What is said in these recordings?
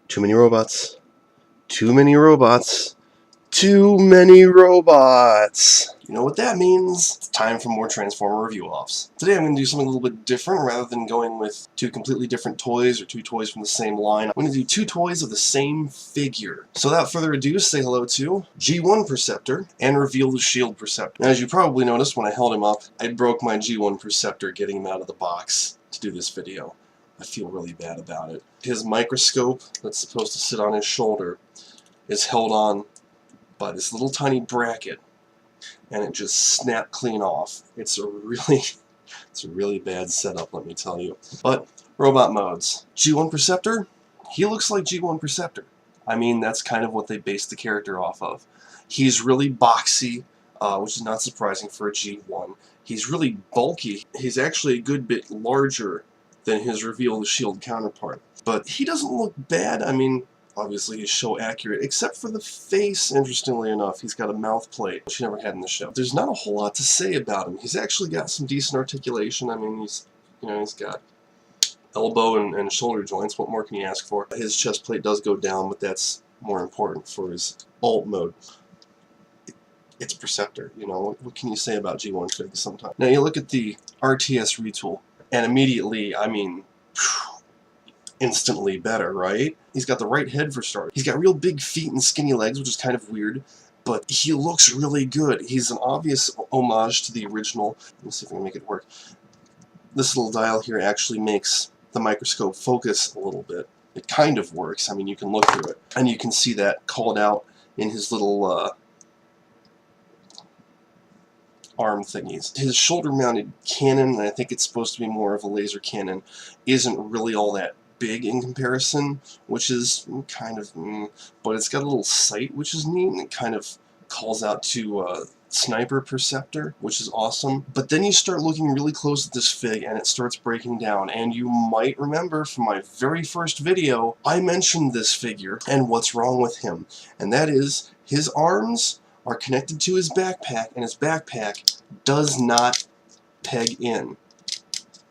Too many robots. Too many robots. Too many robots. You know what that means? It's time for more Transformer review-offs. Today I'm going to do something a little bit different. Rather than going with two completely different toys or two toys from the same line, I'm going to do two toys of the same figure. So without further ado, say hello to G1 Perceptor and reveal the Shield Perceptor. Now, as you probably noticed when I held him up, I broke my G1 Perceptor getting him out of the box to do this video. I feel really bad about it. His microscope that's supposed to sit on his shoulder is held on by this little tiny bracket, and it just snapped clean off. It's a really bad setup, let me tell you. But robot modes. G1 Perceptor, he looks like G1 Perceptor. I mean, that's kind of what they based the character off of. He's really boxy, which is not surprising for a G1. He's really bulky. He's actually a good bit larger than his Reveal the Shield counterpart. But he doesn't look bad. I mean, obviously he's show accurate, except for the face, interestingly enough. He's got a mouth plate, which he never had in the show. There's not a whole lot to say about him. He's actually got some decent articulation. I mean, he's got elbow and shoulder joints. What more can you ask for? His chest plate does go down, but that's more important for his alt mode. It's Perceptor, you know. What can you say about G1 figs sometimes? Now you look at the RTS retool, and immediately, I mean, instantly better, right? He's got the right head for starters. He's got real big feet and skinny legs, which is kind of weird, but he looks really good. He's an obvious homage to the original. Let me see if I can make it work. This little dial here actually makes the microscope focus a little bit. It kind of works. I mean, you can look through it, and you can see that called out in his little arm thingies. His shoulder-mounted cannon, and I think it's supposed to be more of a laser cannon, isn't really all that big in comparison, which is kind of but it's got a little sight, which is neat, and it kind of calls out to Sniper Perceptor, which is awesome. But then you start looking really close at this fig, and it starts breaking down, and you might remember from my very first video, I mentioned this figure and what's wrong with him, and that is his arms are connected to his backpack, and his backpack does not peg in.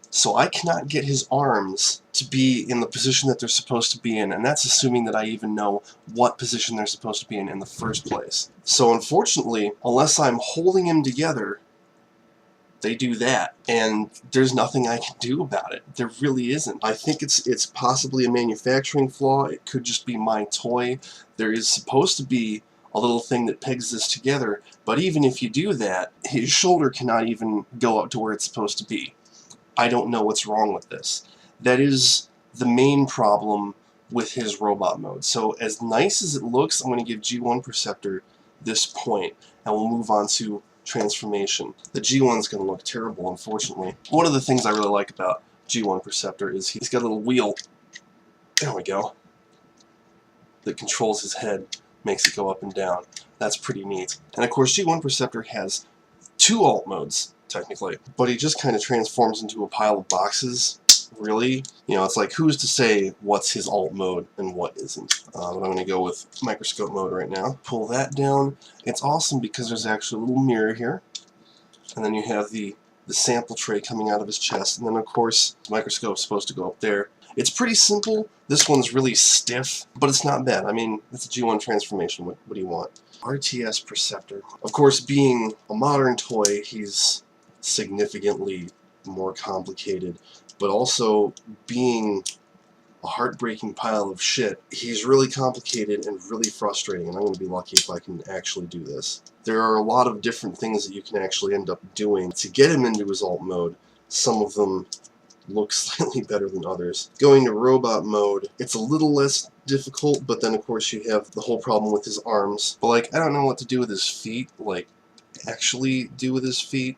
So I cannot get his arms to be in the position that they're supposed to be in, and that's assuming that I even know what position they're supposed to be in the first place. So unfortunately, unless I'm holding him together, they do that, and there's nothing I can do about it. There really isn't. I think it's possibly a manufacturing flaw. It could just be my toy. There is supposed to be a little thing that pegs this together, but even if you do that, his shoulder cannot even go up to where it's supposed to be. I don't know what's wrong with this. That is the main problem with his robot mode. So as nice as it looks, I'm going to give G1 Perceptor this point, and we'll move on to transformation. The G1 is going to look terrible, unfortunately. One of the things I really like about G1 Perceptor is he's got a little wheel, there we go, that controls his head, makes it go up and down. That's pretty neat. And of course, G1 Perceptor has two alt modes, technically, but he just kind of transforms into a pile of boxes, really. You know, it's like, who's to say what's his alt mode and what isn't? But I'm going to go with microscope mode right now. Pull that down. It's awesome because there's actually a little mirror here, and then you have the sample tray coming out of his chest, and then of course the microscope's supposed to go up there. It's pretty simple. This one's really stiff, but it's not bad. I mean, it's a G1 transformation. What do you want? RTS Perceptor. Of course, being a modern toy, he's significantly more complicated, but also being a heartbreaking pile of shit, he's really complicated and really frustrating, and I'm going to be lucky if I can actually do this. There are a lot of different things that you can actually end up doing to get him into his alt mode. Some of them look slightly better than others. Going to robot mode, it's a little less difficult, but then of course you have the whole problem with his arms. But like, I don't know what to do with his feet, like actually do with his feet.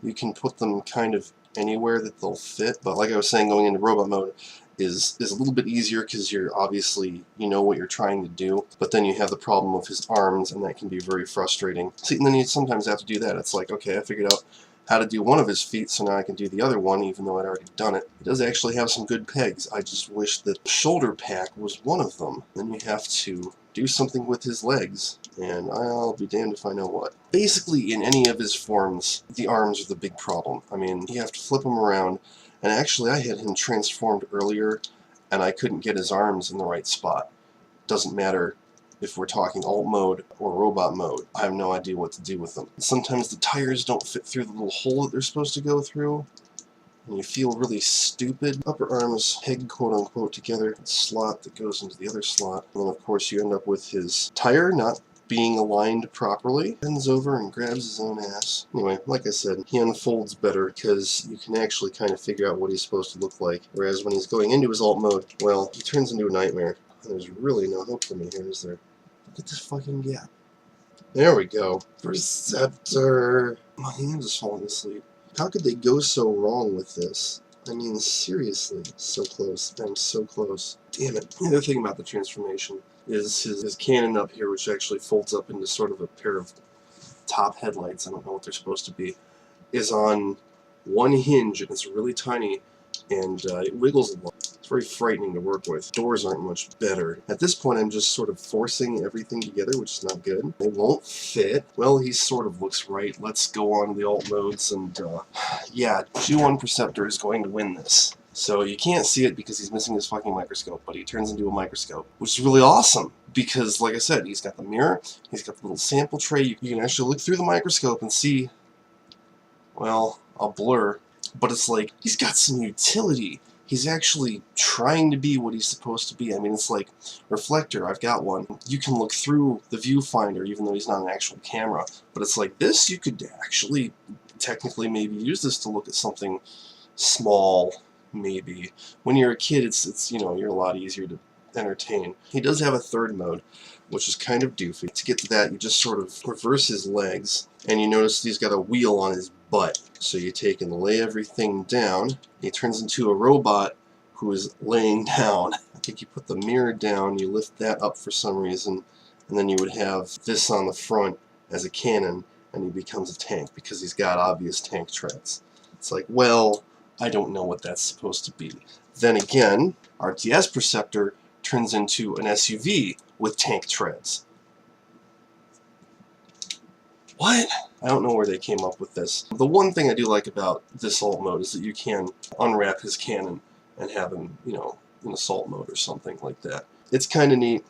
You can put them kind of anywhere that they'll fit, but like I was saying, going into robot mode is a little bit easier because you're obviously, you know what you're trying to do, but then you have the problem of his arms, and that can be very frustrating. See, and then you sometimes have to do that. It's like, okay, I figured out how to do one of his feet, so now I can do the other one, even though I'd already done it. It does actually have some good pegs. I just wish that the shoulder pack was one of them. Then you have to do something with his legs, and I'll be damned if I know what. Basically, in any of his forms, the arms are the big problem. I mean, you have to flip them around, and actually I had him transformed earlier, and I couldn't get his arms in the right spot. Doesn't matter if we're talking alt mode or robot mode. I have no idea what to do with them. Sometimes the tires don't fit through the little hole that they're supposed to go through, and you feel really stupid. Upper arms peg quote-unquote together, slot that goes into the other slot, and then of course you end up with his tire not being aligned properly. Bends over and grabs his own ass. Anyway, like I said, he unfolds better because you can actually kind of figure out what he's supposed to look like, whereas when he's going into his alt mode, well, he turns into a nightmare. There's really no hope for me here, is there? Look at this fucking gap. There we go. Perceptor. My hand is falling asleep. How could they go so wrong with this? I mean, seriously. So close. I'm so close. Damn it. The other thing about the transformation is his cannon up here, which actually folds up into sort of a pair of top headlights. I don't know what they're supposed to be. Is on one hinge, and it's really tiny, and it wiggles a lot. It's very frightening to work with. Doors aren't much better. At this point, I'm just sort of forcing everything together, which is not good. It won't fit. Well, he sort of looks right. Let's go on to the alt modes, and yeah, G1 Perceptor is going to win this. So you can't see it because he's missing his fucking microscope, but he turns into a microscope, which is really awesome because, like I said, he's got the mirror, he's got the little sample tray. You can actually look through the microscope and see, well, a blur, but it's like he's got some utility. He's actually trying to be what he's supposed to be. I mean, it's like reflector. I've got one. You can look through the viewfinder even though he's not an actual camera, but it's like this. You could actually technically maybe use this to look at something small. Maybe when you're a kid, it's you know, you're a lot easier to entertain. He does have a third mode, which is kind of doofy. To get to that, you just sort of reverse his legs, and you notice he's got a wheel on his butt. So you take and lay everything down. He turns into a robot who is laying down. I think you put the mirror down, you lift that up for some reason, and then you would have this on the front as a cannon, and he becomes a tank because he's got obvious tank treads. It's like, well, I don't know what that's supposed to be. Then again, RTS Perceptor turns into an SUV with tank treads. What? I don't know where they came up with this. The one thing I do like about this alt mode is that you can unwrap his cannon and have him, you know, in assault mode or something like that. It's kind of neat.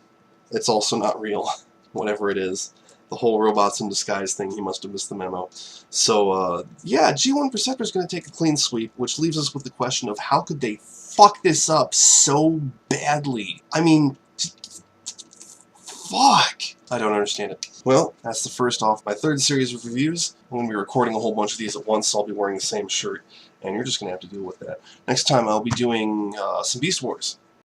It's also not real, whatever it is. The whole robots in disguise thing, he must have missed the memo. So, yeah, G1 Perceptor is going to take a clean sweep, which leaves us with the question of how could they fuck this up so badly? I mean, fuck! I don't understand it. Well, that's the first off my third series of reviews. I'm going to be recording a whole bunch of these at once, so I'll be wearing the same shirt, and you're just going to have to deal with that. Next time I'll be doing some Beast Wars.